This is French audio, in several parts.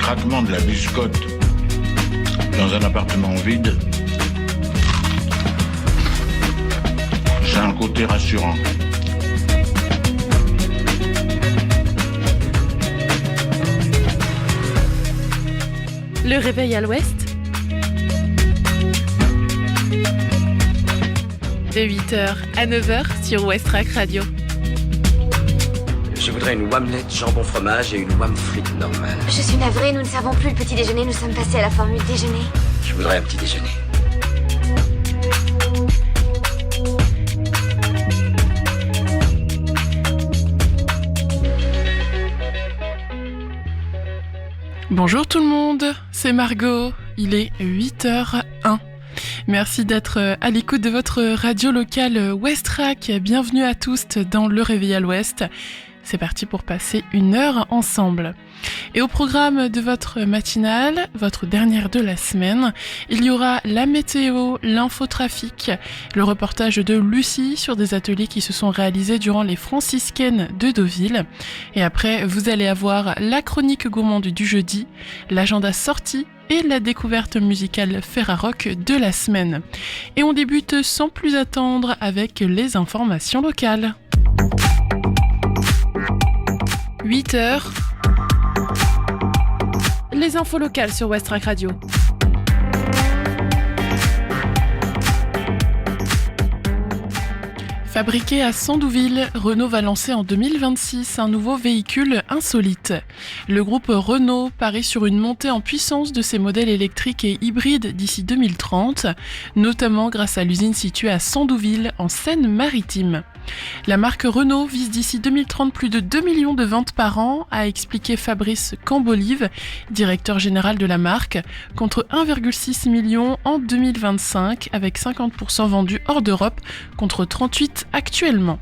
craquement de la biscotte dans un appartement vide, c'est un côté rassurant. Le réveil à l'ouest, de 8h à 9h sur Westrack Radio. Je voudrais une omelette jambon fromage et une omelette frite normale. Je suis navrée, nous ne savons plus le petit déjeuner, nous sommes passés à la formule déjeuner. Je voudrais un petit déjeuner. Bonjour tout le monde, c'est Margot, il est 8h01. Merci d'être à l'écoute de votre radio locale Westrack. Bienvenue à tous dans Le Réveil à l'Ouest. C'est parti pour passer une heure ensemble. Et au programme de votre matinale, votre dernière de la semaine, il y aura la météo, l'infotrafic, le reportage de Lucie sur des ateliers qui se sont réalisés durant les franciscaines de Deauville. Et après, vous allez avoir la chronique gourmande du jeudi, l'agenda sortie et la découverte musicale Ferrarock de la semaine. Et on débute sans plus attendre avec les informations locales. 8h. Les infos locales sur Westrack Radio. Fabriqué à Sandouville, Renault va lancer en 2026 un nouveau véhicule insolite. Le groupe Renault parie sur une montée en puissance de ses modèles électriques et hybrides d'ici 2030, notamment grâce à l'usine située à Sandouville, en Seine-Maritime. La marque Renault vise d'ici 2030 plus de 2 millions de ventes par an, a expliqué Fabrice Cambolive, directeur général de la marque, contre 1,6 million en 2025, avec 50% vendus hors d'Europe, contre 38 actuellement.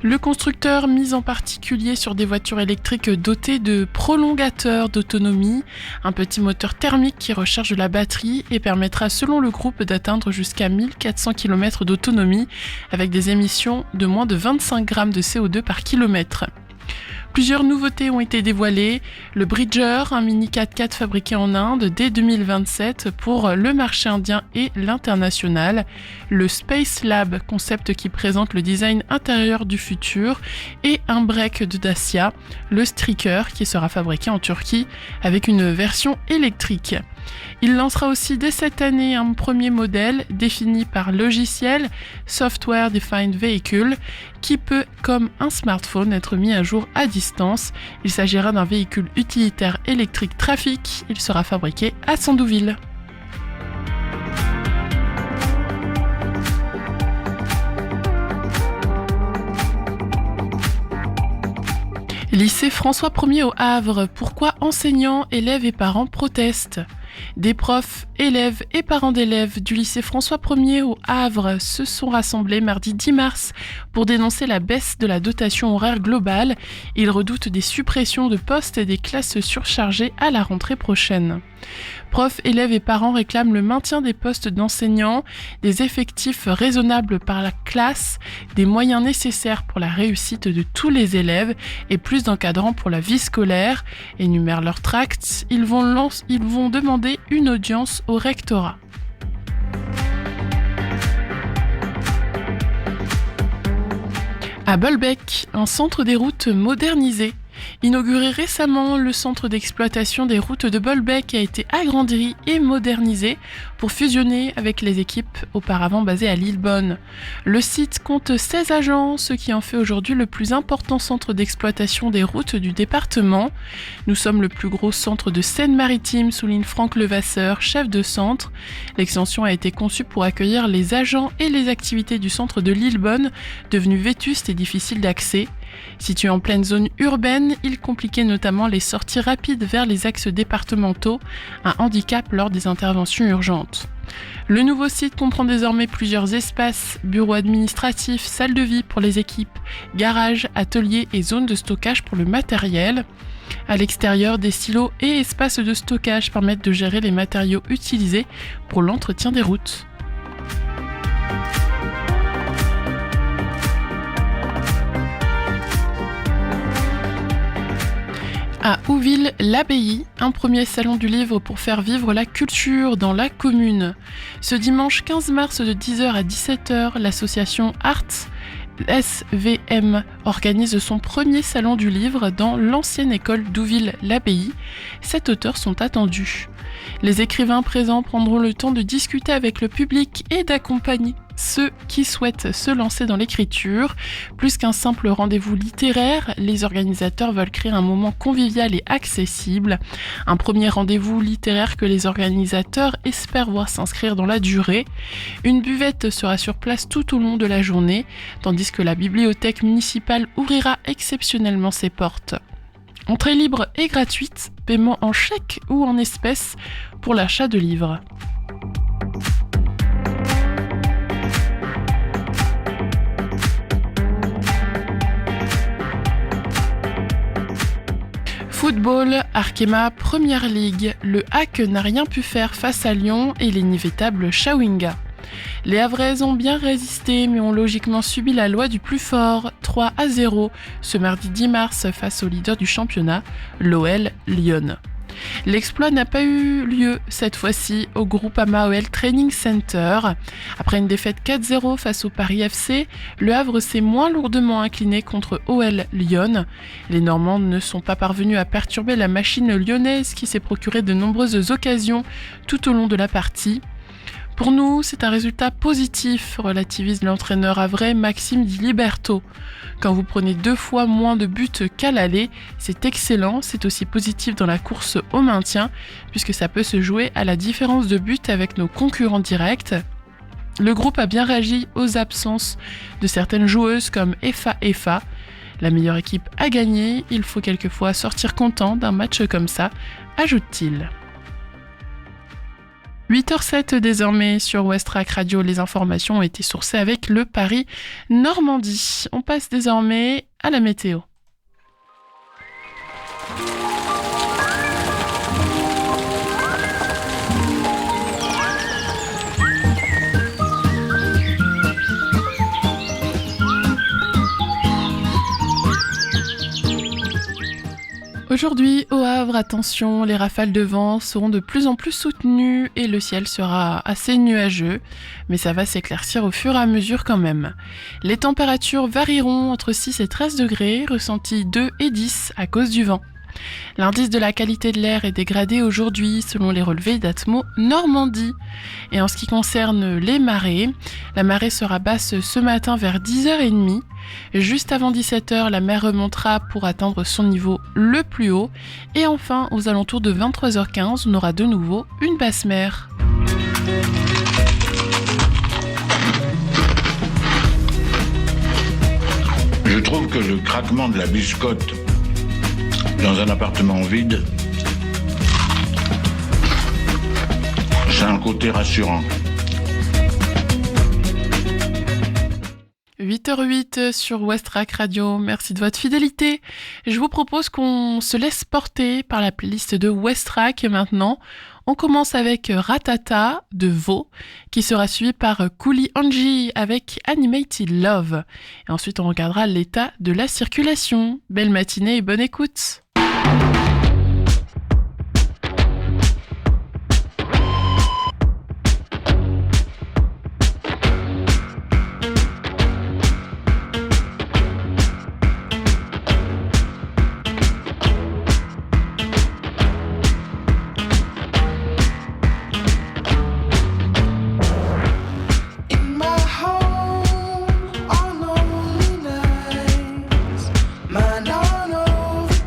Le constructeur mise en particulier sur des voitures électriques dotées de prolongateurs d'autonomie, un petit moteur thermique qui recharge la batterie et permettra selon le groupe d'atteindre jusqu'à 1400 km d'autonomie avec des émissions de moins de 25 grammes de CO2 par kilomètre. Plusieurs nouveautés ont été dévoilées. Le Bridger, un mini 4x4 fabriqué en Inde dès 2027 pour le marché indien et l'international. Le Space Lab, concept qui présente le design intérieur du futur. Et un break de Dacia, le Striker, qui sera fabriqué en Turquie avec une version électrique. Il lancera aussi dès cette année un premier modèle défini par logiciel Software Defined Vehicle qui peut, comme un smartphone, être mis à jour à distance. Il s'agira d'un véhicule utilitaire électrique trafic. Il sera fabriqué à Sandouville. Lycée François 1er au Havre. Pourquoi enseignants, élèves et parents protestent ? Des profs, élèves et parents d'élèves du lycée François 1er au Havre se sont rassemblés mardi 10 mars pour dénoncer la baisse de la dotation horaire globale. Ils redoutent des suppressions de postes et des classes surchargées à la rentrée prochaine. Profs, élèves et parents réclament le maintien des postes d'enseignants, des effectifs raisonnables par la classe, des moyens nécessaires pour la réussite de tous les élèves et plus d'encadrants pour la vie scolaire. Énumèrent leurs tracts, ils vont demander une audience au rectorat. À Bolbec, un centre des routes modernisé. Inauguré récemment, le centre d'exploitation des routes de Bolbec a été agrandi et modernisé pour fusionner avec les équipes auparavant basées à Lillebonne. Le site compte 16 agents, ce qui en fait aujourd'hui le plus important centre d'exploitation des routes du département. Nous sommes le plus gros centre de Seine-Maritime, souligne Franck Levasseur, chef de centre. L'extension a été conçue pour accueillir les agents et les activités du centre de Lillebonne, devenu vétuste et difficile d'accès. Situé en pleine zone urbaine, il compliquait notamment les sorties rapides vers les axes départementaux, un handicap lors des interventions urgentes. Le nouveau site comprend désormais plusieurs espaces, bureaux administratifs, salles de vie pour les équipes, garages, ateliers et zones de stockage pour le matériel. À l'extérieur, des silos et espaces de stockage permettent de gérer les matériaux utilisés pour l'entretien des routes. À Ouville-l'Abbaye, un premier salon du livre pour faire vivre la culture dans la commune. Ce dimanche 15 mars de 10h à 17h, l'association Arts SVM organise son premier salon du livre dans l'ancienne école d'Ouville-l'Abbaye. 7 auteurs sont attendus. Les écrivains présents prendront le temps de discuter avec le public et d'accompagner ceux qui souhaitent se lancer dans l'écriture. Plus qu'un simple rendez-vous littéraire, les organisateurs veulent créer un moment convivial et accessible. Un premier rendez-vous littéraire que les organisateurs espèrent voir s'inscrire dans la durée. Une buvette sera sur place tout au long de la journée, tandis que la bibliothèque municipale ouvrira exceptionnellement ses portes. Entrée libre et gratuite, paiement en chèque ou en espèces pour l'achat de livres. Football, Arkema Première Ligue. Le HAC n'a rien pu faire face à Lyon et l'inévitable Chawinga. Les Havraises ont bien résisté mais ont logiquement subi la loi du plus fort, 3-0, ce mardi 10 mars face au leader du championnat, l'OL Lyon. L'exploit n'a pas eu lieu cette fois-ci au Groupama OL Training Center. Après une défaite 4-0 face au Paris FC, le Havre s'est moins lourdement incliné contre OL Lyon. Les Normands ne sont pas parvenus à perturber la machine lyonnaise qui s'est procuré de nombreuses occasions tout au long de la partie. Pour nous, c'est un résultat positif, relativise l'entraîneur havrais Maxime Di Liberto. Quand vous prenez 2 fois moins de buts qu'à l'aller, c'est excellent, c'est aussi positif dans la course au maintien, puisque ça peut se jouer à la différence de buts avec nos concurrents directs. Le groupe a bien réagi aux absences de certaines joueuses comme Efa. La meilleure équipe a gagné, il faut quelquefois sortir content d'un match comme ça, ajoute-t-il. 8h07 désormais sur Westrack Radio, les informations ont été sourcées avec le Paris Normandie. On passe désormais à la météo. Aujourd'hui, au Havre, attention, les rafales de vent seront de plus en plus soutenues et le ciel sera assez nuageux, mais ça va s'éclaircir au fur et à mesure quand même. Les températures varieront entre 6 et 13 degrés, ressentis 2 et 10 à cause du vent. L'indice de la qualité de l'air est dégradé aujourd'hui selon les relevés d'Atmo Normandie. Et en ce qui concerne les marées, la marée sera basse ce matin vers 10h30. Juste avant 17h, la mer remontera pour atteindre son niveau le plus haut. Et enfin, aux alentours de 23h15, on aura de nouveau une basse mer. Je trouve que le craquement de la biscotte dans un appartement vide, c'est un côté rassurant. 8h08 sur Westrack Radio, merci de votre fidélité. Je vous propose qu'on se laisse porter par la playlist de Westrack maintenant. On commence avec Ratata de Vaux, qui sera suivi par Coolie Angie avec Animated Love. Et ensuite on regardera l'état de la circulation. Belle matinée et bonne écoute.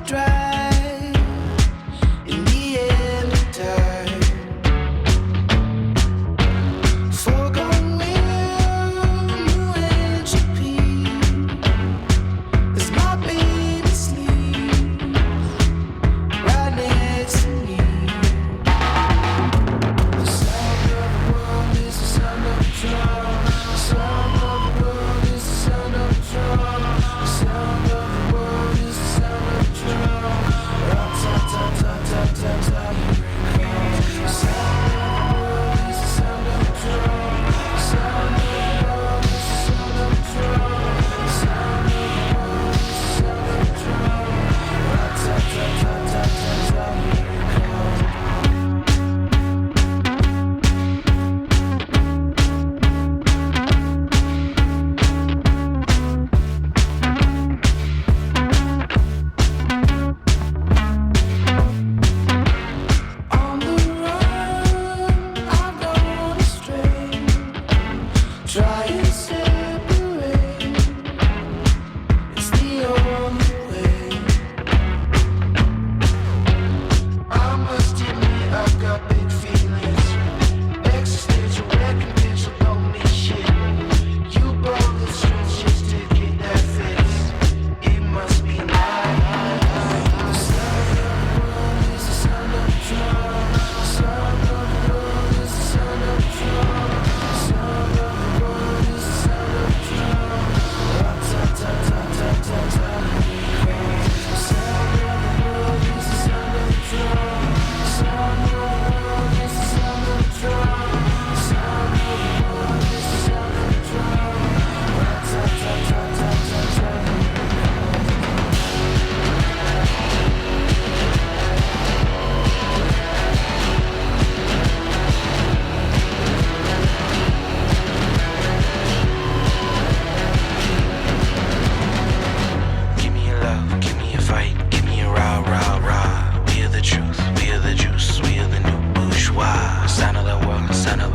Drive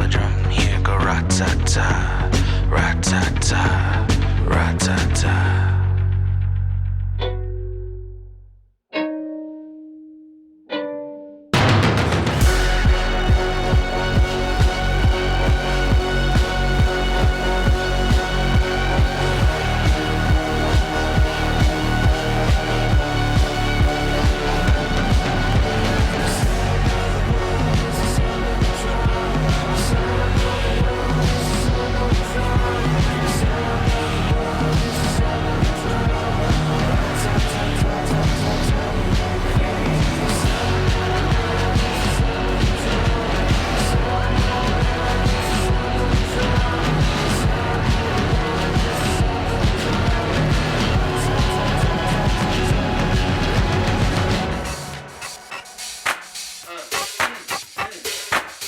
a drum, here go rat-ta-ta, rat-ta-ta, rat-ta-ta.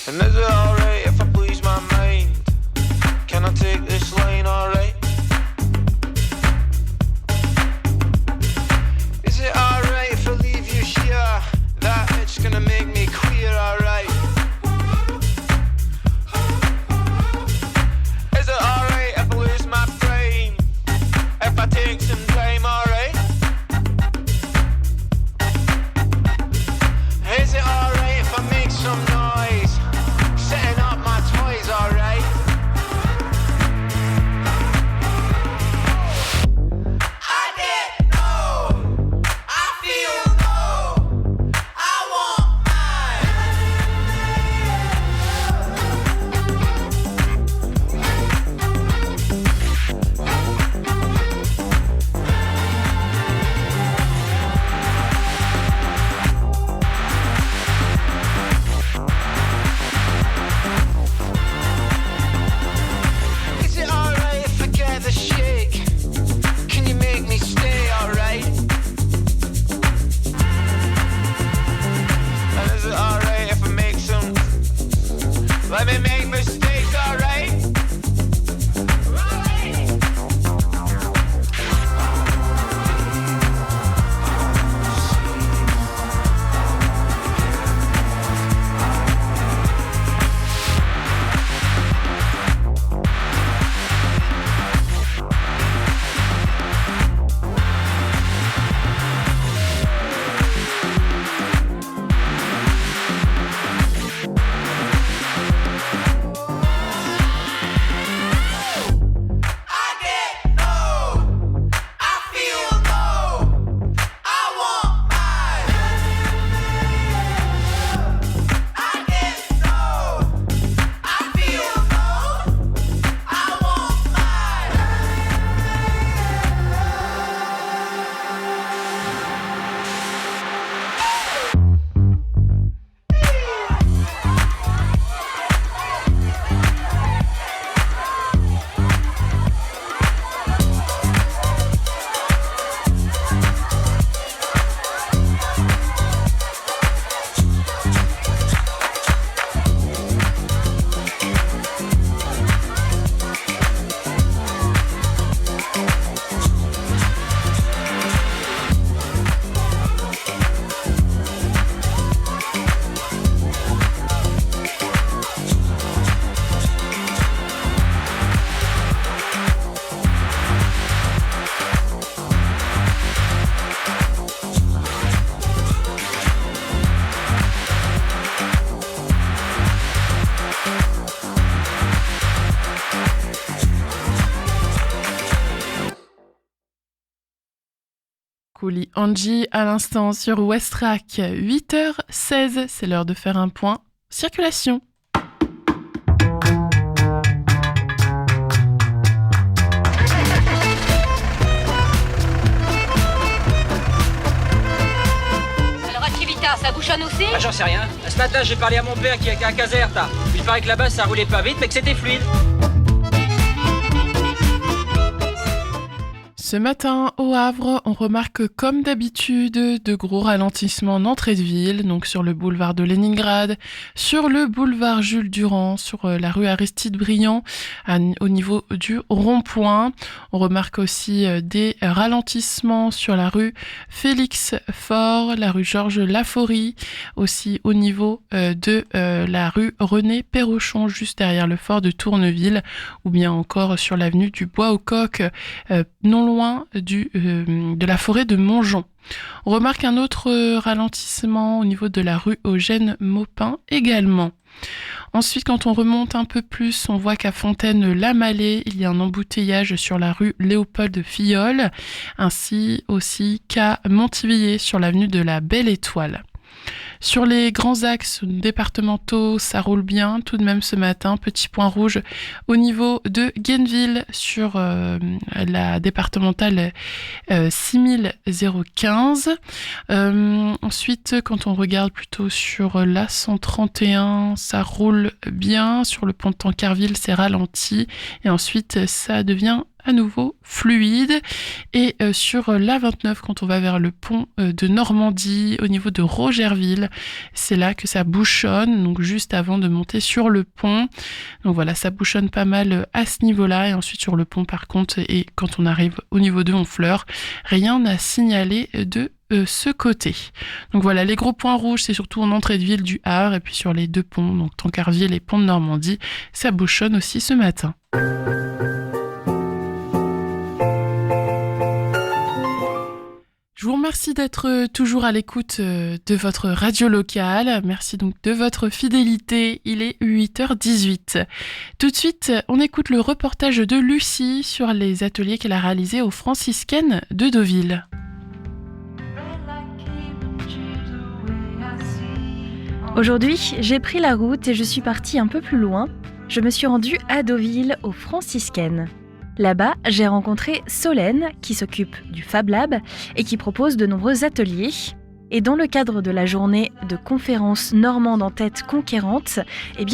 And is it alright if I please my mind? Can I take this line alright? Is it alright if I leave you here? That it's gonna make me queer, alright? Is it alright if I lose my frame? If I take some time, alright? Is it alright if I make some noise? Setting up my toys, alright? I get no, I feel no, I want Is it alright if I get the shake? Can you make me stay, alright? And is it alright if I make some... Let me make mistakes, alright? I get no, I feel no, I want mine. I get no, I feel no, I want mine. Cooley Angie à l'instant sur Westrack, 8h16, c'est l'heure de faire un point circulation. Alors à Civita, ça bouchonne aussi? Ah, j'en sais rien. Ce matin, j'ai parlé à mon père qui était à Caserta. Il paraît que là-bas, ça roulait pas vite, mais que c'était fluide. Ce matin, au Havre, on remarque comme d'habitude de gros ralentissements en entrée de ville, donc sur le boulevard de Léningrad, sur le boulevard Jules Durand, sur la rue Aristide Briand, au niveau du rond-point. On remarque aussi des ralentissements sur la rue Félix Faure, la rue Georges Laforie, aussi au niveau de la rue René Perrochon, juste derrière le fort de Tourneville, ou bien encore sur l'avenue du Bois aux Coqs, non loin de la forêt de Montjon. On remarque un autre ralentissement au niveau de la rue Eugène Maupin également. Ensuite, quand on remonte un peu plus, on voit qu'à Fontaine-la-Mallée, il y a un embouteillage sur la rue Léopold Filleul, ainsi aussi qu'à Montivilliers sur l'avenue de la Belle Étoile. Sur les grands axes départementaux, ça roule bien tout de même ce matin. Petit point rouge au niveau de Guenneville sur la départementale 6015. Ensuite, quand on regarde plutôt sur la 131, ça roule bien. Sur le pont de Tancarville, c'est ralenti. Et ensuite, ça devient à nouveau fluide. Et sur l'A29, quand on va vers le pont de Normandie, au niveau de Rogerville, c'est là que ça bouchonne, donc juste avant de monter sur le pont. Donc voilà, ça bouchonne pas mal à ce niveau-là. Et ensuite sur le pont par contre, et quand on arrive au niveau de Honfleur, rien à signaler de ce côté. Donc voilà, les gros points rouges, c'est surtout en entrée de ville du Havre, et puis sur les deux ponts, donc Tancarville et pont de Normandie, ça bouchonne aussi ce matin. Je vous remercie d'être toujours à l'écoute de votre radio locale. Merci donc de votre fidélité. Il est 8h18. Tout de suite, on écoute le reportage de Lucie sur les ateliers qu'elle a réalisés aux franciscaines de Deauville. Aujourd'hui, j'ai pris la route et je suis partie un peu plus loin. Je me suis rendue à Deauville, aux franciscaines. Là-bas, j'ai rencontré Solène, qui s'occupe du Fab Lab et qui propose de nombreux ateliers. Et dans le cadre de la journée de conférence normande en tête conquérante,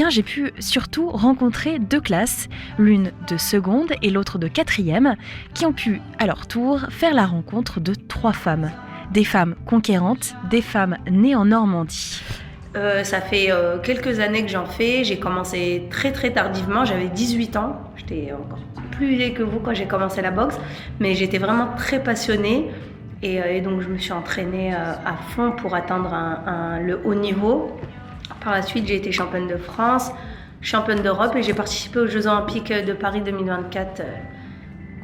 j'ai pu surtout rencontrer deux classes, l'une de seconde et l'autre de quatrième, qui ont pu, à leur tour, faire la rencontre de trois femmes. Des femmes conquérantes, des femmes nées en Normandie. Ça fait quelques années que j'en fais. J'ai commencé très très tardivement, j'avais 18 ans. J'étais encore plus vieille que vous quand j'ai commencé la boxe, mais j'étais vraiment très passionnée et donc je me suis entraînée à fond pour atteindre le haut niveau. Par la suite, j'ai été championne de France, championne d'Europe et j'ai participé aux Jeux Olympiques de Paris 2024 qui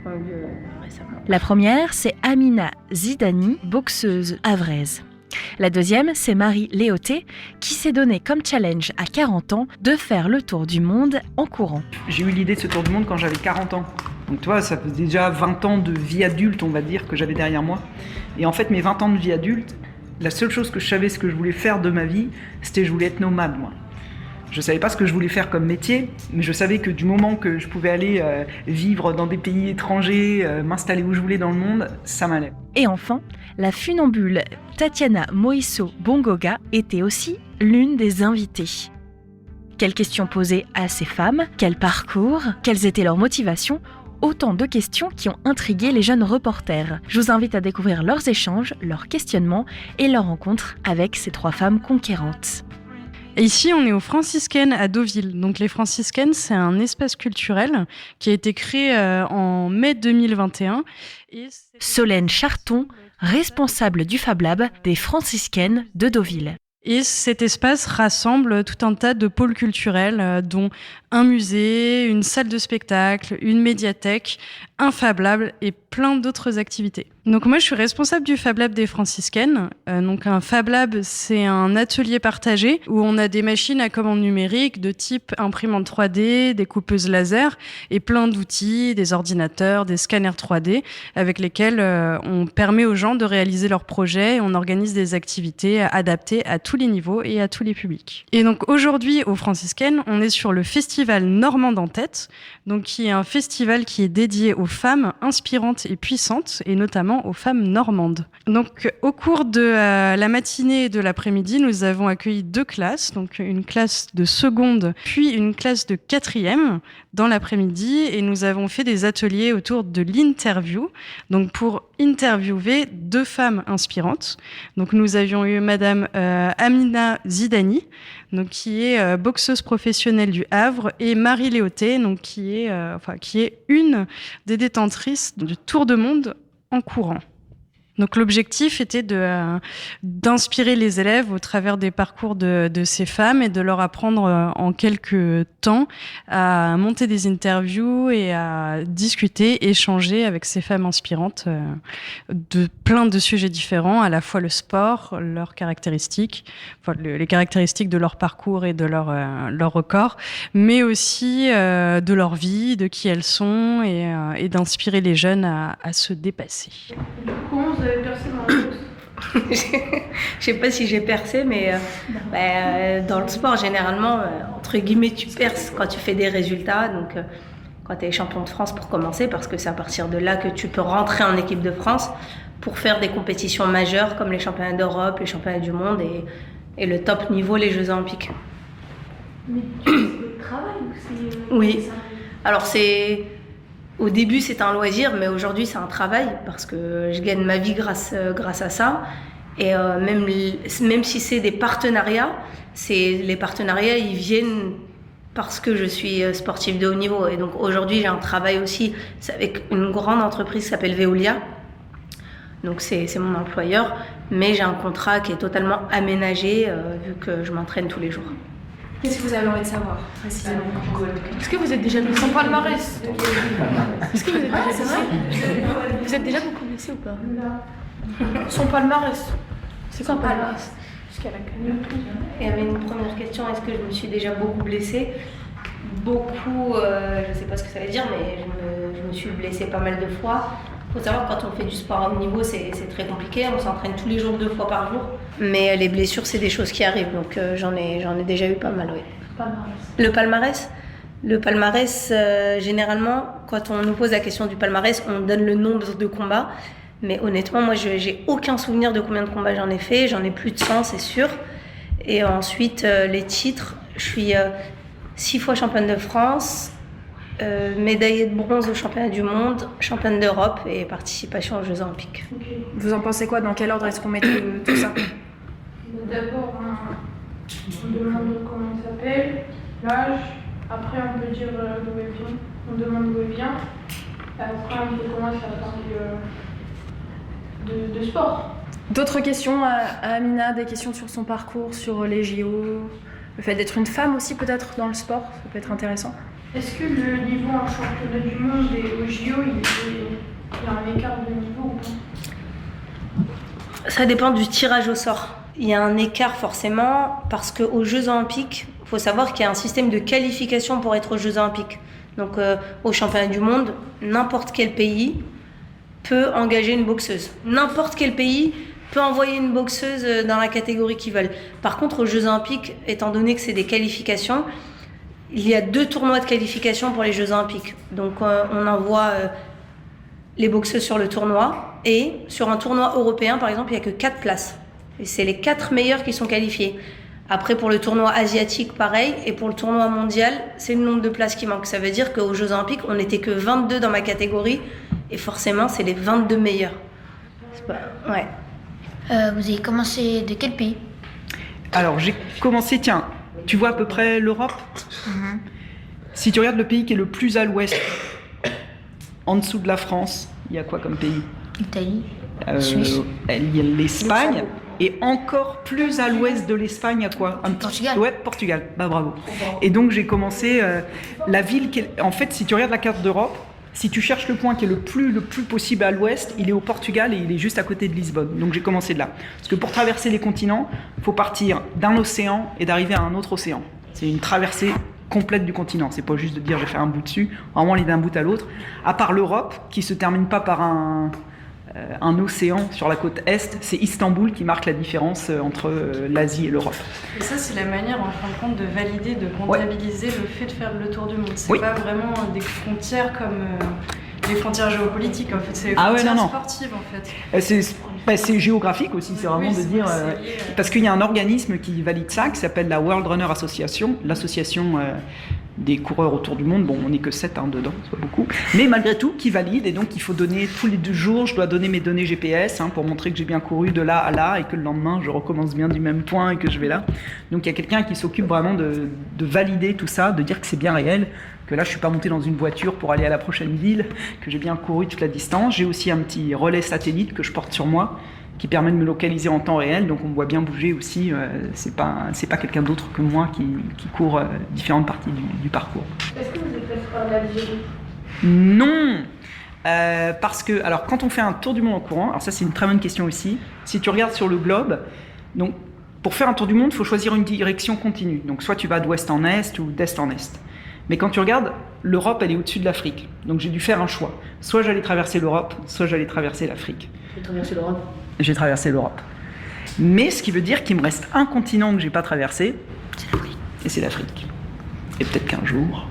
ont eu lieu récemment. La première, c'est Amina Zidani, boxeuse havraise. La deuxième, c'est Marie Léoté, qui s'est donné comme challenge à 40 ans de faire le tour du monde en courant. J'ai eu l'idée de ce tour du monde quand j'avais 40 ans. Donc tu vois, ça fait déjà 20 ans de vie adulte, on va dire, que j'avais derrière moi. Et en fait, mes 20 ans de vie adulte, la seule chose que je savais, ce que je voulais faire de ma vie, c'était je voulais être nomade, moi. Je ne savais pas ce que je voulais faire comme métier, mais je savais que du moment que je pouvais aller vivre dans des pays étrangers, m'installer où je voulais dans le monde, ça m'allait. Et enfin, la funambule Tatiana Moïso-Bongoga était aussi l'une des invitées. Quelles questions poser à ces femmes? Quel parcours? Quelles étaient leurs motivations? Autant de questions qui ont intrigué les jeunes reporters. Je vous invite à découvrir leurs échanges, leurs questionnements et leurs rencontres avec ces trois femmes conquérantes. Et ici, on est aux franciscaines à Deauville. Donc, les franciscaines, c'est un espace culturel qui a été créé en mai 2021. Solène Charton, responsable du Fab Lab des franciscaines de Deauville. Et cet espace rassemble tout un tas de pôles culturels, dont un musée, une salle de spectacle, une médiathèque, un Fab Lab et plein d'autres activités. Donc moi, je suis responsable du Fab Lab des franciscaines. Donc un Fab Lab, c'est un atelier partagé où on a des machines à commande numérique de type imprimante 3D, des coupeuses laser et plein d'outils, des ordinateurs, des scanners 3D avec lesquels on permet aux gens de réaliser leurs projets et on organise des activités adaptées à tous tous les niveaux et à tous les publics. Et donc aujourd'hui, aux Franciscaines, on est sur le festival Normande en tête, donc qui est un festival qui est dédié aux femmes inspirantes et puissantes, et notamment aux femmes normandes. Donc au cours de la matinée et de l'après-midi, nous avons accueilli 2 classes, donc une classe de seconde, puis une classe de 4e dans l'après-midi, et nous avons fait des ateliers autour de l'interview, donc pour interviewer 2 femmes inspirantes. Donc nous avions eu Madame Amina Zidani, donc qui est boxeuse professionnelle du Havre, et Marie Léoté, donc qui est une des détentrices du Tour de Monde en courant. Donc l'objectif était d'inspirer les élèves au travers des parcours de ces femmes et de leur apprendre en quelques temps à monter des interviews et à discuter, échanger avec ces femmes inspirantes de plein de sujets différents, à la fois le sport, leurs caractéristiques, les caractéristiques de leur parcours et de leur record, mais aussi de leur vie, de qui elles sont et d'inspirer les jeunes à se dépasser. Comment vous avez percé dans la boxe? Je sais pas si j'ai percé, mais dans le sport, généralement, entre guillemets, tu perces quand tu fais des résultats. Donc, quand tu es champion de France pour commencer, parce que c'est à partir de là que tu peux rentrer en équipe de France pour faire des compétitions majeures comme les championnats d'Europe, les championnats du monde et le top niveau, les Jeux Olympiques. Mais tu fais le travail ou c'est... Oui. Alors, au début, c'est un loisir, mais aujourd'hui, c'est un travail parce que je gagne ma vie grâce à ça. Et même si c'est des partenariats, les partenariats, ils viennent parce que je suis sportive de haut niveau. Et donc aujourd'hui, j'ai un travail aussi avec une grande entreprise qui s'appelle Veolia. Donc c'est mon employeur, mais j'ai un contrat qui est totalement aménagé vu que je m'entraîne tous les jours. Qu'est-ce que vous avez envie de savoir précisément? Est-ce que vous êtes déjà blessé? Son palmarès. Est-ce que vous êtes déjà blessé? Vous êtes déjà beaucoup blessé ou pas? Son palmarès. C'est quoi un palmarès? Jusqu'à la canne. Il y avait une première question, est-ce que je me suis déjà beaucoup blessée? Beaucoup, je ne sais pas ce que ça veut dire, mais je me suis blessée pas mal de fois. Il faut savoir que quand on fait du sport à haut niveau, c'est très compliqué. On s'entraîne tous les jours 2 fois par jour. Mais les blessures, c'est des choses qui arrivent. Donc j'en ai déjà eu pas mal, oui. Le palmarès, généralement, quand on nous pose la question du palmarès, on donne le nombre de combats. Mais honnêtement, moi, j'ai aucun souvenir de combien de combats j'en ai fait. J'en ai plus de 100, c'est sûr. Et ensuite, les titres, je suis 6 fois championne de France, médaillée de bronze au championnat du monde, championne d'Europe et participation aux Jeux Olympiques. Okay. Vous en pensez quoi? Dans quel ordre est-ce qu'on met tout ça? D'abord, on demande comment il s'appelle, l'âge, après on peut dire d'où il vient, on demande d'où il vient, après on peut commencer à parler de sport. D'autres questions à Amina, des questions sur son parcours, sur les JO, le fait d'être une femme aussi peut-être dans le sport, ça peut être intéressant. Est-ce que le niveau en championnat du monde et au JO, il y a un écart de niveau ou pas? Ça dépend du tirage au sort. Il y a un écart forcément parce qu'aux Jeux Olympiques, il faut savoir qu'il y a un système de qualification pour être aux Jeux Olympiques. Donc au championnat du monde, n'importe quel pays peut engager une boxeuse. N'importe quel pays peut envoyer une boxeuse dans la catégorie qu'ils veulent. Par contre, aux Jeux Olympiques, étant donné que c'est des qualifications, il y a 2 tournois de qualification pour les Jeux Olympiques. Donc on envoie les boxeuses sur le tournoi et sur un tournoi européen, par exemple, il n'y a que 4 places. Et c'est les 4 meilleurs qui sont qualifiés. Après, pour le tournoi asiatique, pareil. Et pour le tournoi mondial, c'est le nombre de places qui manque. Ça veut dire qu'aux Jeux Olympiques, on n'était que 22 dans ma catégorie. Et forcément, c'est les 22 meilleurs. Ouais. Vous avez commencé de quel pays? Alors, j'ai commencé, tiens, tu vois à peu près l'Europe? Si tu regardes le pays qui est le plus à l'ouest, en dessous de la France, il y a quoi comme pays? Italie. Il y a l'Espagne. Et encore plus à l'ouest de l'Espagne, il y a quoi? Portugal. Ouais, Portugal. Bah bravo. Et donc j'ai commencé la ville en fait, si tu regardes la carte d'Europe, si tu cherches le point qui est le plus possible à l'ouest, il est au Portugal et il est juste à côté de Lisbonne. Donc j'ai commencé de là. Parce que pour traverser les continents, il faut partir d'un océan et d'arriver à un autre océan. C'est une traversée complète du continent. C'est pas juste de dire j'ai fait un bout dessus, vraiment aller d'un bout à l'autre. À part l'Europe, qui se termine pas par un océan sur la côte est. C'est Istanbul qui marque la différence entre l'Asie et l'Europe. Et ça, c'est la manière, en fin de compte, de valider, de comptabiliser le fait de faire le tour du monde. C'est pas vraiment des frontières comme les frontières géopolitiques, en fait. C'est les frontières sportives, en fait. C'est géographique aussi, c'est vraiment de dire... parce qu'il y a un organisme qui valide ça, qui s'appelle la World Runner Association, l'association des coureurs autour du monde. Bon, on n'est que 7 dedans, c'est pas beaucoup. Mais malgré tout, qui valide, et donc il faut donner tous les 2 jours, je dois donner mes données GPS pour montrer que j'ai bien couru de là à là, et que le lendemain, je recommence bien du même point, et que je vais là. Donc il y a quelqu'un qui s'occupe vraiment de valider tout ça, de dire que c'est bien réel, que là je suis pas monté dans une voiture pour aller à la prochaine ville, que j'ai bien couru toute la distance. J'ai aussi un petit relais satellite que je porte sur moi, qui permet de me localiser en temps réel, donc on me voit bien bouger aussi, c'est pas quelqu'un d'autre que moi qui court différentes parties du parcours. Est-ce que vous êtes passé par l'Algérie ? Non, parce que, alors quand on fait un tour du monde en courant, alors ça c'est une très bonne question aussi, si tu regardes sur le globe, donc pour faire un tour du monde, il faut choisir une direction continue, donc soit tu vas d'ouest en est ou d'est en est. Mais quand tu regardes, l'Europe, elle est au-dessus de l'Afrique. Donc j'ai dû faire un choix. Soit j'allais traverser l'Europe, soit j'allais traverser l'Afrique. J'ai traversé l'Europe. J'ai traversé l'Europe. Mais ce qui veut dire qu'il me reste un continent que j'ai pas traversé, c'est l'Afrique. Et c'est l'Afrique. Et peut-être qu'un jour,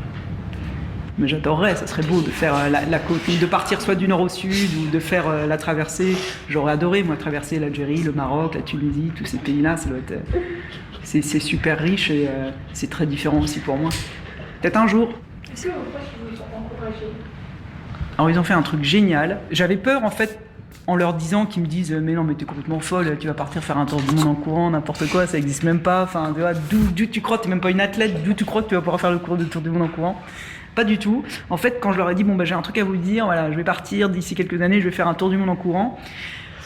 mais j'adorerais, ça serait beau de faire la côte, de partir soit du nord au sud ou de faire la traversée. J'aurais adoré, moi, traverser l'Algérie, le Maroc, la Tunisie, tous ces pays-là. Ça doit être, c'est super riche et c'est très différent aussi pour moi. Peut-être un jour. Est-ce que vos proches vous ont encouragé ? Alors ils ont fait un truc génial. J'avais peur en fait en leur disant qu'ils me disent mais non mais t'es complètement folle, tu vas partir faire un tour du monde en courant, n'importe quoi, ça existe même pas. Enfin tu vois, d'où tu crois, t'es même pas une athlète, d'où tu crois que tu vas pouvoir faire le tour du monde en courant. Pas du tout. En fait quand je leur ai dit bon bah j'ai un truc à vous dire, voilà je vais partir d'ici quelques années, je vais faire un tour du monde en courant.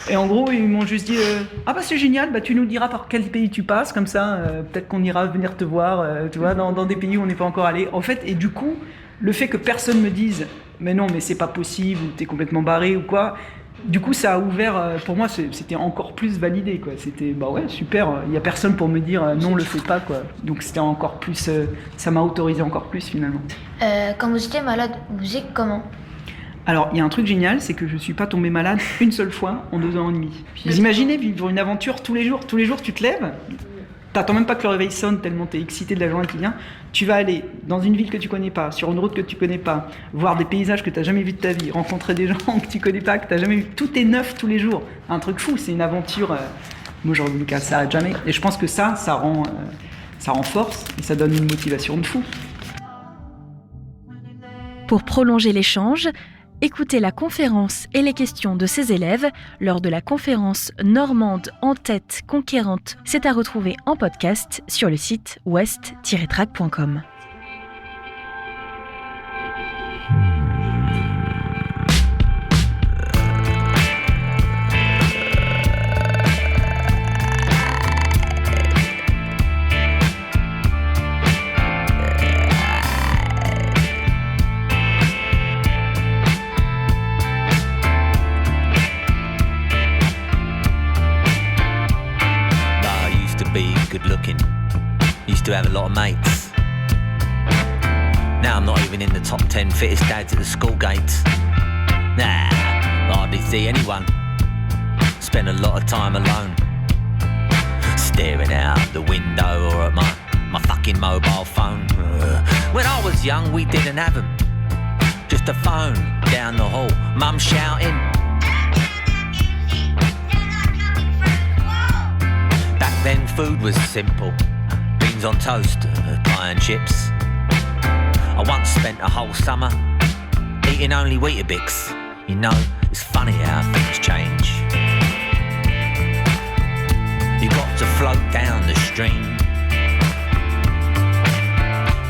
Et en gros, ils m'ont juste dit ah bah c'est génial, bah tu nous diras par quel pays tu passes, comme ça peut-être qu'on ira venir te voir, tu vois, dans des pays où on n'est pas encore allé. En fait, et du coup, le fait que personne me dise mais non, mais c'est pas possible, ou t'es complètement barré ou quoi, du coup ça a ouvert, pour moi c'était encore plus validé quoi. C'était bah ouais super, il y a personne pour me dire non le fais pas quoi. Donc c'était encore plus, ça m'a autorisé encore plus finalement. Quand vous étiez malade, vous faisiez comment ? Alors, il y a un truc génial, c'est que je ne suis pas tombée malade une seule fois en 2 ans et demi. Vous imaginez vivre une aventure tous les jours tu te lèves, t'attends même pas que le réveil sonne tellement t'es excité de la journée qui vient, tu vas aller dans une ville que tu connais pas, sur une route que tu connais pas, voir des paysages que t'as jamais vus de ta vie, rencontrer des gens que tu connais pas, que t'as jamais vu, tout est neuf tous les jours. Un truc fou, c'est une aventure, moi j'aurais voulu qu'elle s'arrête jamais. Et je pense que ça rend force et ça donne une motivation de fou. Pour prolonger l'échange, écoutez la conférence et les questions de ses élèves lors de la conférence Normande en tête conquérante. C'est à retrouver en podcast sur le site west-track.com. Good looking, used to have a lot of mates. Now I'm not even in the top 10 fittest dads at the school gates. Nah, hardly see anyone. Spend a lot of time alone, staring out the window or at my fucking mobile phone. When I was young we didn't have them, just a phone down the hall, mum shouting. Then food was simple, beans on toast, pie and chips. I once spent a whole summer eating only Weetabix. You know, it's funny how things change. You got to float down the stream.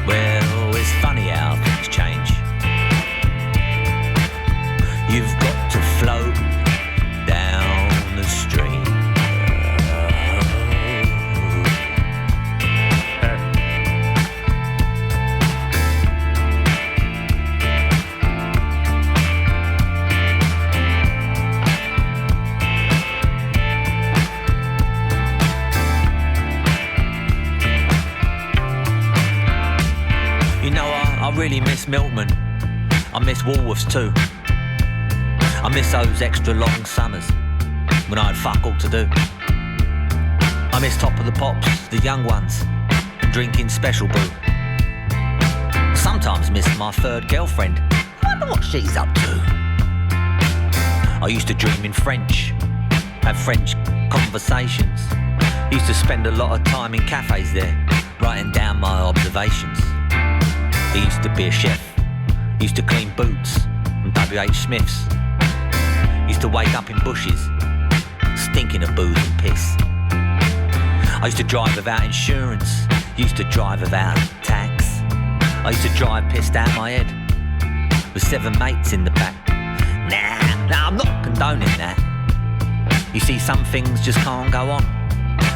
Well, it's funny how things change. You've got to float down the stream. I really miss Milkman. I miss Woolworths too. I miss those extra long summers when I had fuck all to do. I miss Top of the Pops, the young ones, and drinking Special Brew. Sometimes miss my third girlfriend. I wonder what she's up to. I used to dream in French, have French conversations. Used to spend a lot of time in cafes there, writing down my observations. I used to be a chef, used to clean boots from W.H. Smith's. Used to wake up in bushes, stinking of booze and piss. I used to drive without insurance, used to drive without tax. I used to drive pissed out my head, with 7 mates in the back. Nah, I'm not condoning that. You see, some things just can't go on.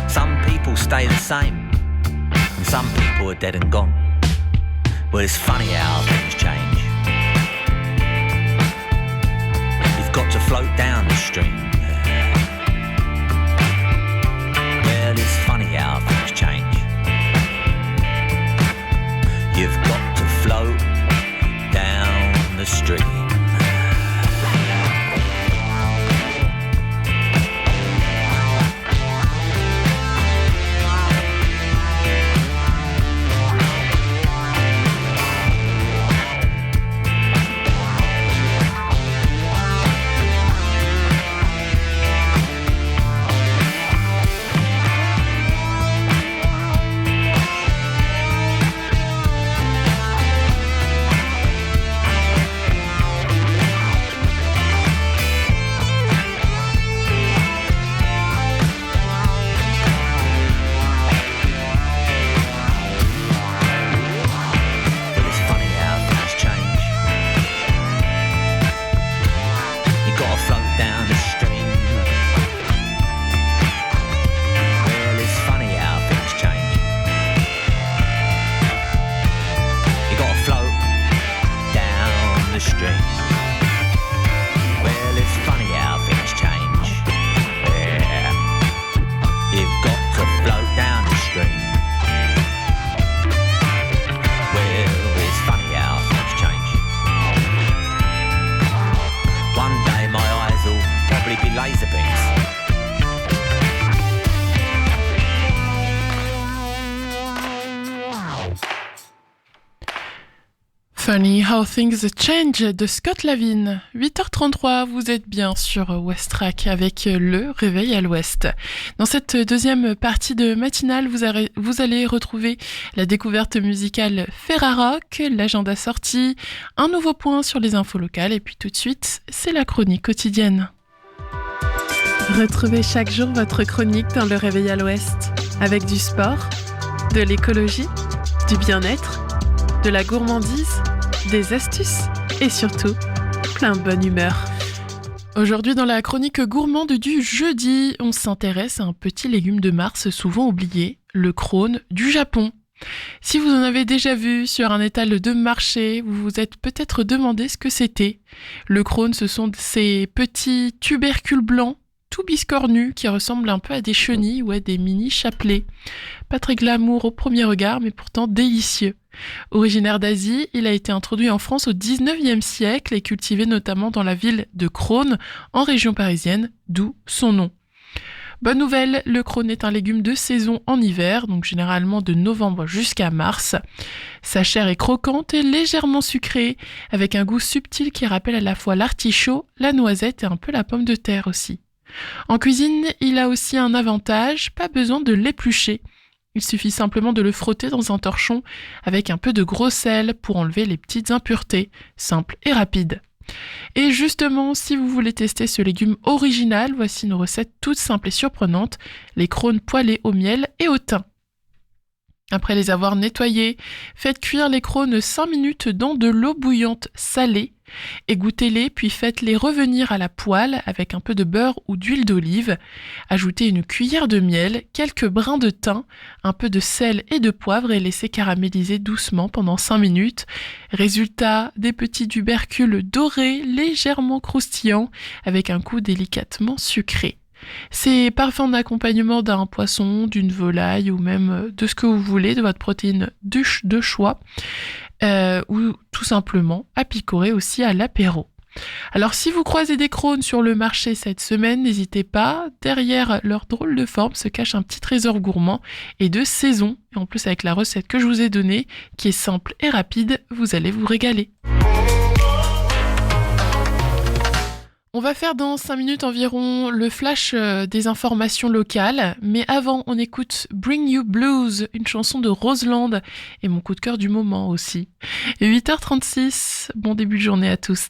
Some people stay the same, and some people are dead and gone. Well, it's funny how things change. You've got to float down the stream. Well, it's funny how things change. You've got to float down the stream. Funny How Things Change de Scott Lavin. 8h33, vous êtes bien sur Westrack avec le Réveil à l'Ouest. Dans cette deuxième partie de matinale, vous allez retrouver la découverte musicale Ferrarock, l'agenda sorti, un nouveau point sur les infos locales et puis tout de suite, c'est la chronique quotidienne. Retrouvez chaque jour votre chronique dans le Réveil à l'Ouest avec du sport, de l'écologie, du bien-être, de la gourmandise, des astuces et surtout plein de bonne humeur. Aujourd'hui dans la chronique gourmande du jeudi, on s'intéresse à un petit légume de Mars souvent oublié, le crône du Japon. Si vous en avez déjà vu sur un étal de marché, vous vous êtes peut-être demandé ce que c'était. Le crône, ce sont ces petits tubercules blancs tout biscornus qui ressemblent un peu à des chenilles ou à des mini chapelets. Pas très glamour au premier regard, mais pourtant délicieux. Originaire d'Asie, il a été introduit en France au 19e siècle et cultivé notamment dans la ville de Crône, en région parisienne, d'où son nom. Bonne nouvelle, le crône est un légume de saison en hiver, donc généralement de novembre jusqu'à mars. Sa chair est croquante et légèrement sucrée, avec un goût subtil qui rappelle à la fois l'artichaut, la noisette et un peu la pomme de terre aussi. En cuisine, il a aussi un avantage, pas besoin de l'éplucher. Il suffit simplement de le frotter dans un torchon avec un peu de gros sel pour enlever les petites impuretés, simple et rapide. Et justement, si vous voulez tester ce légume original, voici une recette toute simple et surprenante, les crônes poêlés au miel et au thym. Après les avoir nettoyés, faites cuire les crônes 5 minutes dans de l'eau bouillante salée, égouttez-les puis faites-les revenir à la poêle avec un peu de beurre ou d'huile d'olive. Ajoutez une cuillère de miel, quelques brins de thym, un peu de sel et de poivre et laissez caraméliser doucement pendant 5 minutes. Résultat, des petits tubercules dorés, légèrement croustillants, avec un goût délicatement sucré. C'est parfait en accompagnement d'un poisson, d'une volaille ou même de ce que vous voulez, de votre protéine de choix, ou tout simplement à picorer aussi à l'apéro. Alors si vous croisez des crônes sur le marché cette semaine, n'hésitez pas, derrière leur drôle de forme se cache un petit trésor gourmand et de saison. Et en plus avec la recette que je vous ai donnée, qui est simple et rapide, vous allez vous régaler. On va faire dans 5 minutes environ le flash des informations locales, mais avant on écoute Bring You Blues, une chanson de Roseland et mon coup de cœur du moment aussi. 8h36, bon début de journée à tous.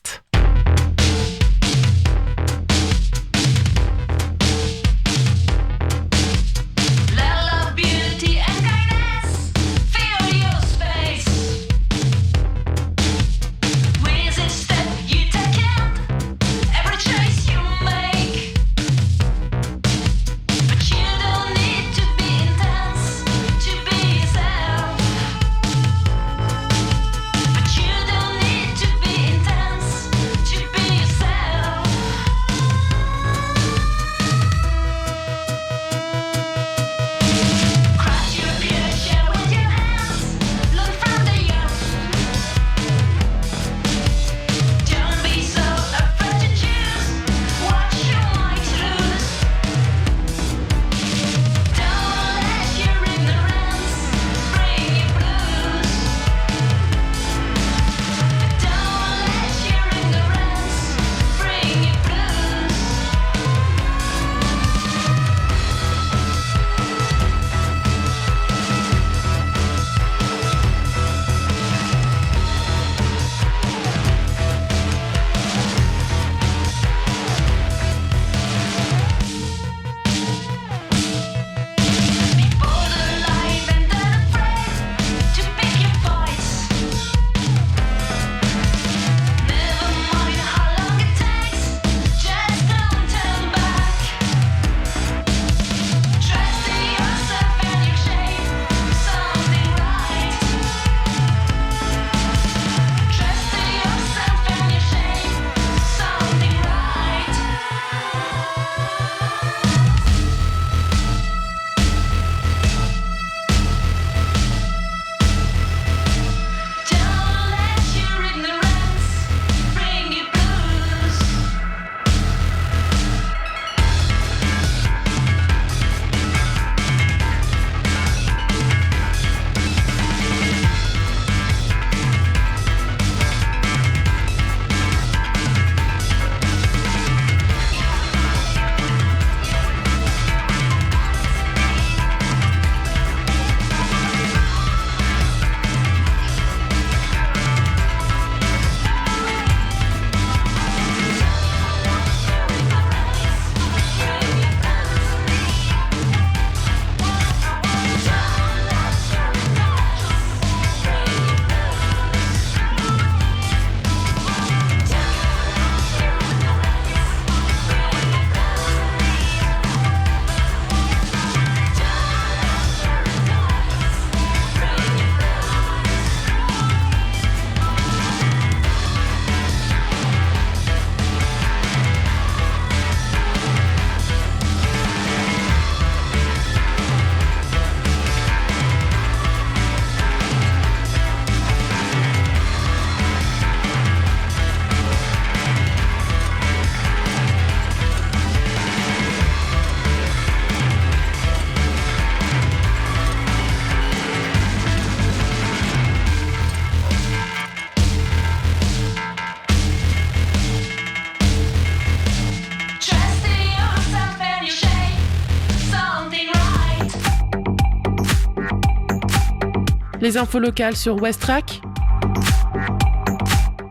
Les infos locales sur Westrack.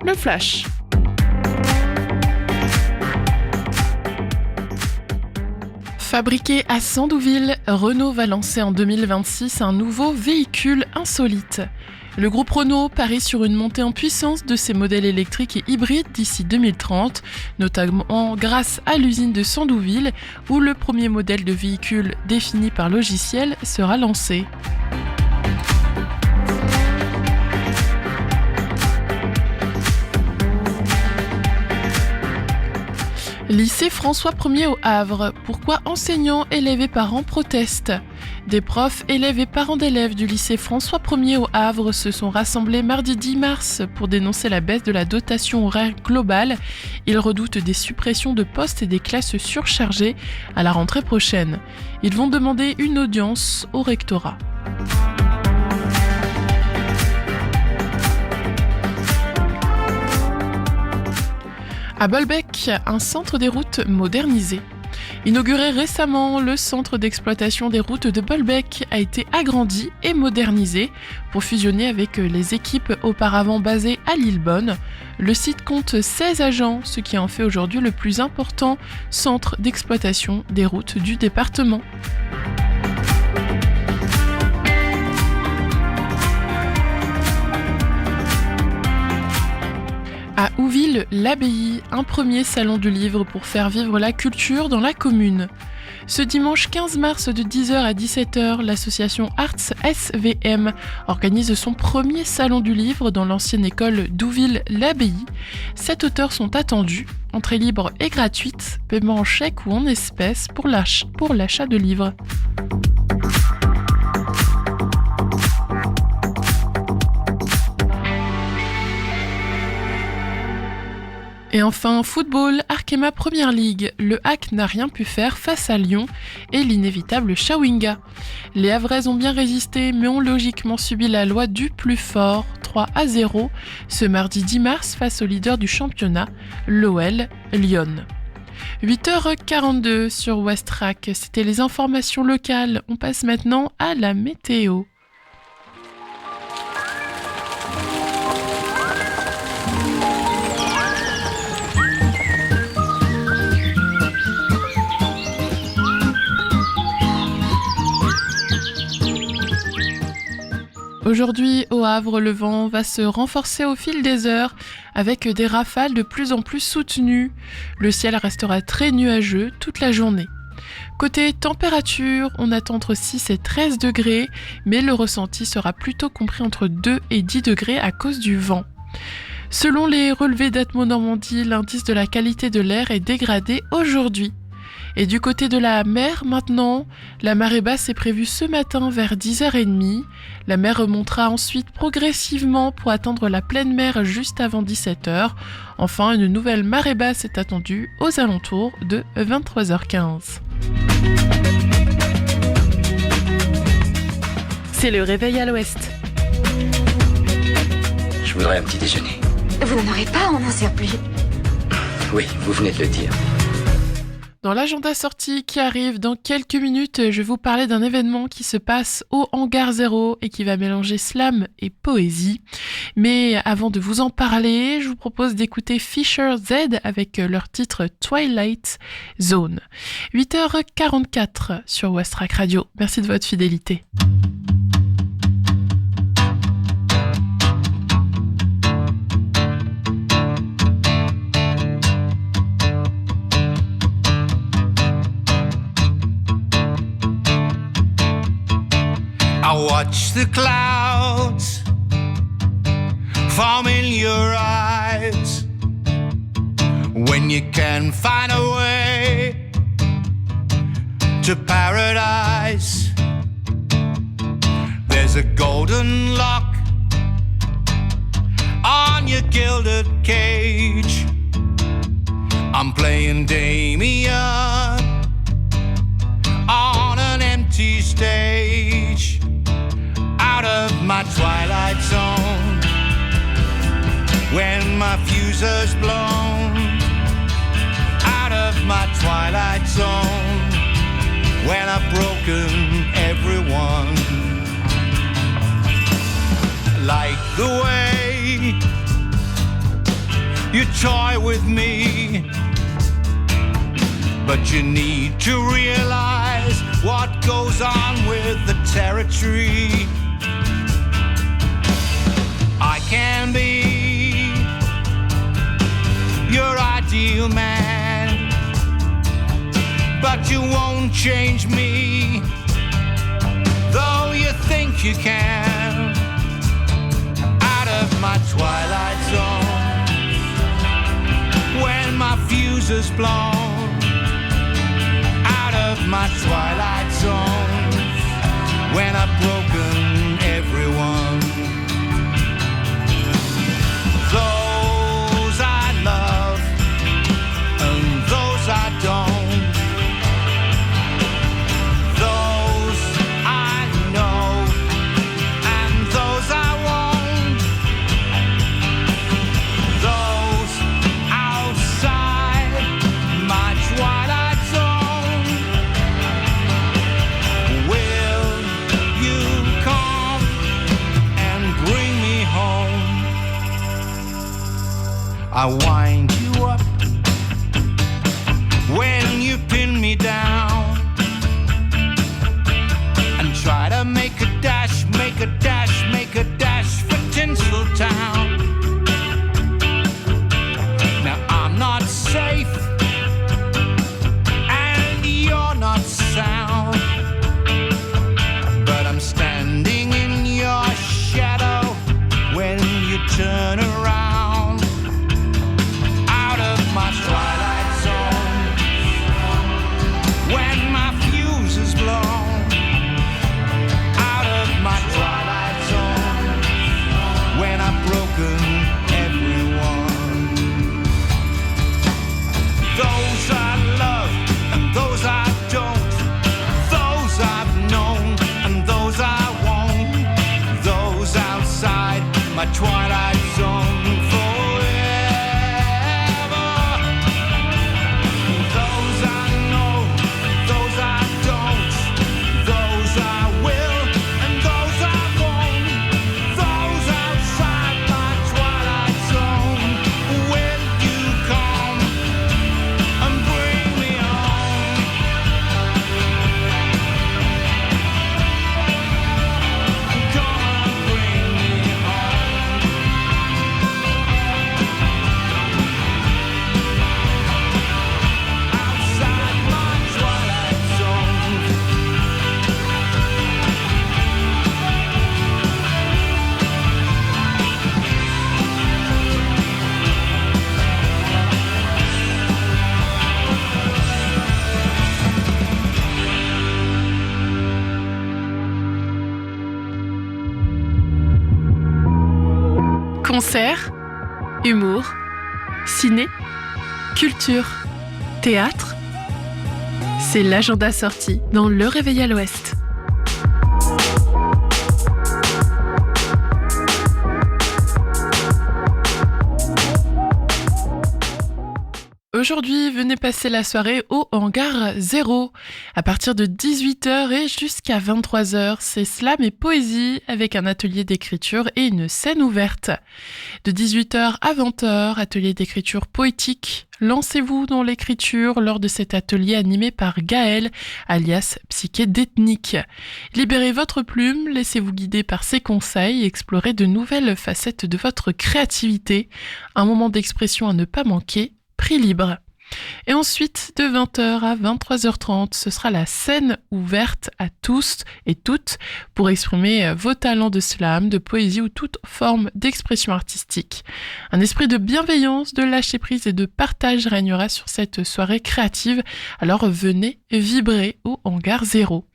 Le flash. Fabriqué à Sandouville, Renault va lancer en 2026 un nouveau véhicule insolite. Le groupe Renault parie sur une montée en puissance de ses modèles électriques et hybrides d'ici 2030, notamment grâce à l'usine de Sandouville, où le premier modèle de véhicule défini par logiciel sera lancé. Lycée François Ier au Havre. Pourquoi enseignants, élèves et parents protestent ? Des profs, élèves et parents d'élèves du lycée François 1er au Havre se sont rassemblés mardi 10 mars pour dénoncer la baisse de la dotation horaire globale. Ils redoutent des suppressions de postes et des classes surchargées à la rentrée prochaine. Ils vont demander une audience au rectorat. À Bolbec, un centre des routes modernisé. Inauguré récemment, le centre d'exploitation des routes de Bolbec a été agrandi et modernisé pour fusionner avec les équipes auparavant basées à Lillebonne. Le site compte 16 agents, ce qui en fait aujourd'hui le plus important centre d'exploitation des routes du département. À Ouville-l'Abbaye, un premier salon du livre pour faire vivre la culture dans la commune. Ce dimanche 15 mars de 10h à 17h, l'association Arts SVM organise son premier salon du livre dans l'ancienne école d'Ouville-l'Abbaye. 7 auteurs sont attendus, entrée libre et gratuite, paiement en chèque ou en espèces pour l'achat de livres. Et enfin, football, Arkema Premier League. Le HAC n'a rien pu faire face à Lyon et l'inévitable Chawinga. Les Havrais ont bien résisté, mais ont logiquement subi la loi du plus fort, 3-0, ce mardi 10 mars face au leader du championnat, l'OL Lyon. 8h42 sur Westrack, c'était les informations locales. On passe maintenant à la météo. Aujourd'hui, au Havre, le vent va se renforcer au fil des heures avec des rafales de plus en plus soutenues. Le ciel restera très nuageux toute la journée. Côté température, on attend entre 6 et 13 degrés, mais le ressenti sera plutôt compris entre 2 et 10 degrés à cause du vent. Selon les relevés d'Atmo Normandie, l'indice de la qualité de l'air est dégradé aujourd'hui. Et du côté de la mer maintenant, la marée basse est prévue ce matin vers 10h30. La mer remontera ensuite progressivement pour atteindre la pleine mer juste avant 17h. Enfin, une nouvelle marée basse est attendue aux alentours de 23h15. C'est le réveil à l'ouest. Je voudrais un petit déjeuner. Vous n'en aurez pas, on n'en sert plus. Oui, vous venez de le dire. Dans l'agenda sortie qui arrive dans quelques minutes, je vais vous parler d'un événement qui se passe au Hangar 0 et qui va mélanger slam et poésie. Mais avant de vous en parler, je vous propose d'écouter Fisher Z avec leur titre Twilight Zone. 8h44 sur Westrack Radio. Merci de votre fidélité. I watch the clouds form in your eyes when you can find a way to paradise. There's a golden lock on your gilded cage. I'm playing Damien on an empty stage. Out of my twilight zone, when my fuse is blown. Out of my twilight zone, when I've broken everyone. Like the way you toy with me, but you need to realize what goes on with the territory. I can be your ideal man, but you won't change me, though you think you can. Out of my twilight zone, when my fuse is blown. Out of my twilight zone, when I've broken everyone. Those I love and those I don't. Those I know and those I won't. Those outside my twilight zone. Will you come and bring me home? I wind you up when you pin me down and try to make a dash, make a dash, make a dash for Tinseltown. Now I'm not safe and you're not sound, but I'm standing in your shadow when you turn around out of my twilight zone. When my fuse is blown out of my twilight zone, when I've broken everyone. Those I love and those I don't. Those I've known and those I won't. Those outside my twilight zone forever. Those I know, those I don't. Those I will and those I won't. Those outside my twilight zone. Will you come and bring me home? Come and bring me home. Outside my twilight zone. Concerts, humour, ciné, culture, théâtre. C'est l'agenda sorti dans Le Réveil à l'Ouest. Aujourd'hui, venez passer la soirée au Hangar 0. À partir de 18h et jusqu'à 23h, c'est slam et poésie avec un atelier d'écriture et une scène ouverte. De 18h à 20h, atelier d'écriture poétique. Lancez-vous dans l'écriture lors de cet atelier animé par Gaël, alias Psyché d'Ethnique. Libérez votre plume, laissez-vous guider par ses conseils et explorez de nouvelles facettes de votre créativité. Un moment d'expression à ne pas manquer. Prix libre. Et ensuite, de 20h à 23h30, ce sera la scène ouverte à tous et toutes pour exprimer vos talents de slam, de poésie ou toute forme d'expression artistique. Un esprit de bienveillance, de lâcher prise et de partage régnera sur cette soirée créative. Alors venez vibrer au Hangar 0.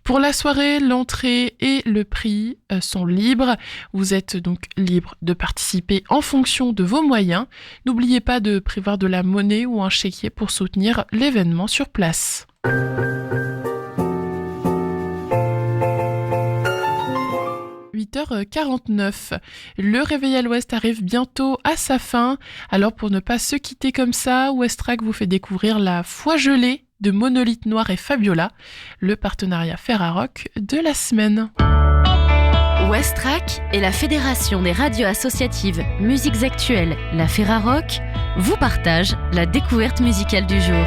Pour la soirée, l'entrée et le prix sont libres. Vous êtes donc libre de participer en fonction de vos moyens. N'oubliez pas de prévoir de la monnaie ou un chéquier pour soutenir l'événement sur place. « 8h49. Le Réveil à l'Ouest arrive bientôt à sa fin. Alors pour ne pas se quitter comme ça, Westrack vous fait découvrir La Foi gelée de Monolithe Noir et Fabiola, le partenariat Ferrarock de la semaine. Westrack et la Fédération des radios associatives Musiques Actuelles, la Ferrarock, vous partagent la découverte musicale du jour.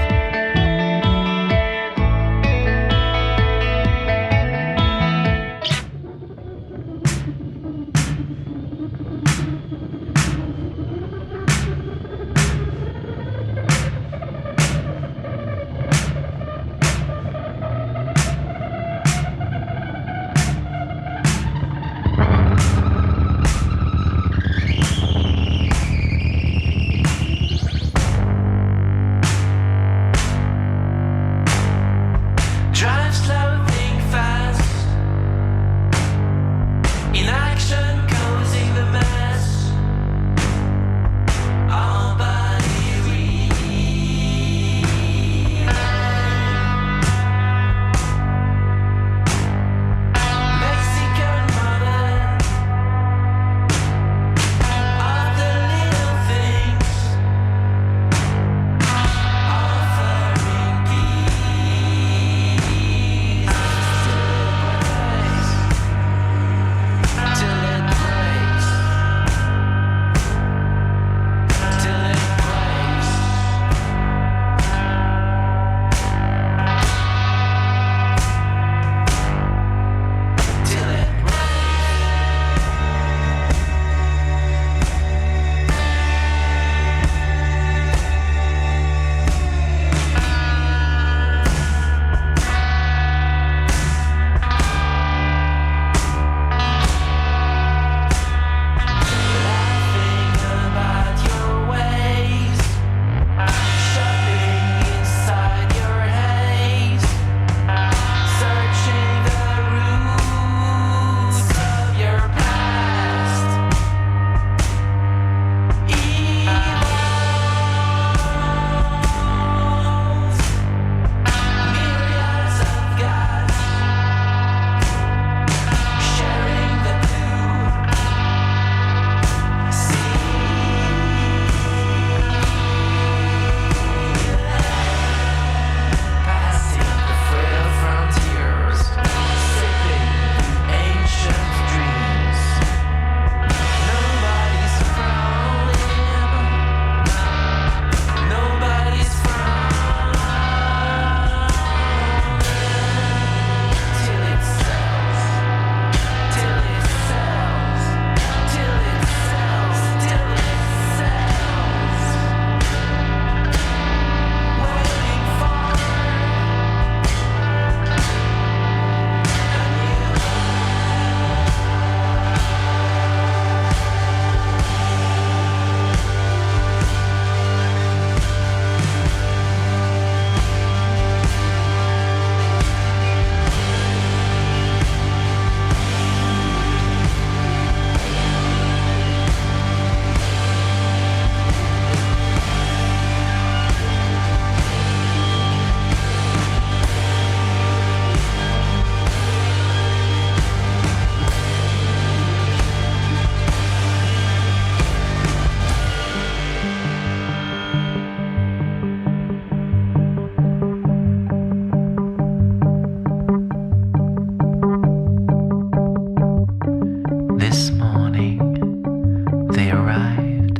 They arrived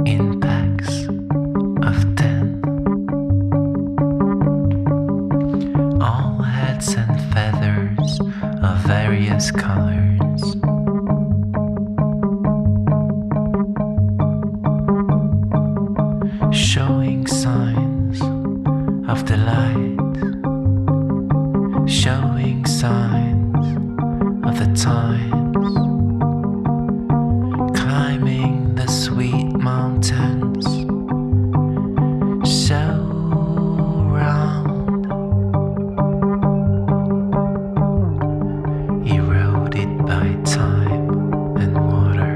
in packs of 10. All heads and feathers of various colors. Showing signs of delight, showing signs of the times, climbing the sweet mountains, so round, eroded by time and water.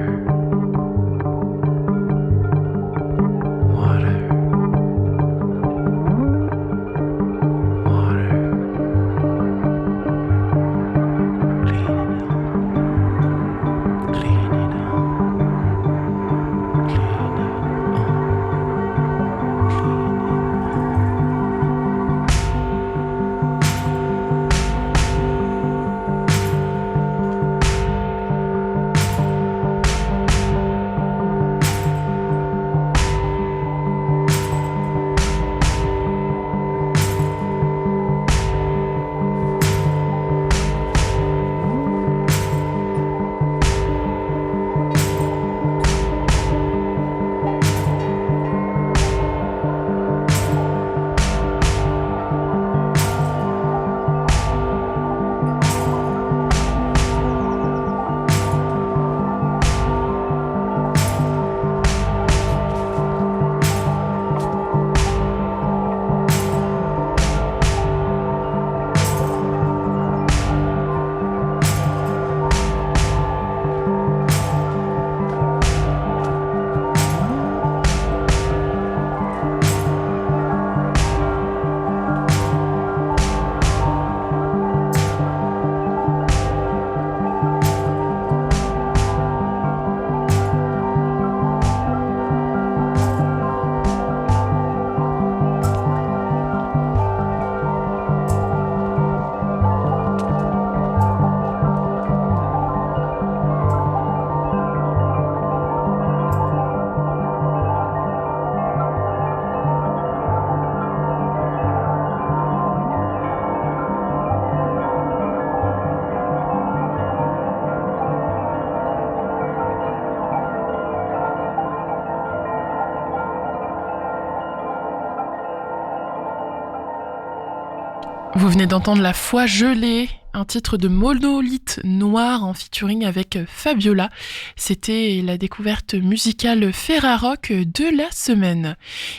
Vous venez d'entendre La Foi gelée, un titre de Monolithe Noir en featuring avec Fabiola. C'était la découverte musicale Ferrarock de la semaine.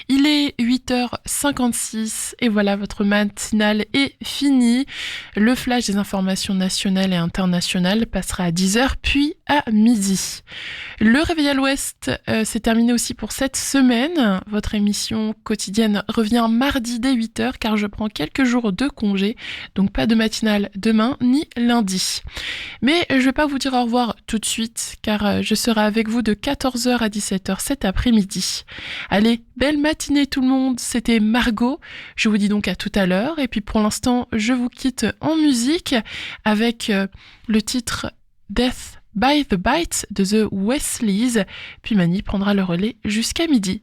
Il est 8h56 et voilà, votre matinale est finie. Le flash des informations nationales et internationales passera à 10h puis à midi. Le Réveil à l'Ouest, c'est terminé aussi pour cette semaine. Votre émission quotidienne revient mardi dès 8h car je prends quelques jours de congé, donc pas de matinale demain ni lundi. Mais je vais pas vous dire au revoir tout de suite car je serai avec vous de 14h à 17h cet après-midi. Allez, belle matinée tout le monde, c'était Margot. Je vous dis donc à tout à l'heure et puis pour l'instant, je vous quitte en musique avec le titre Death by the Bite de The Wesleys. Puis Mani prendra le relais jusqu'à midi.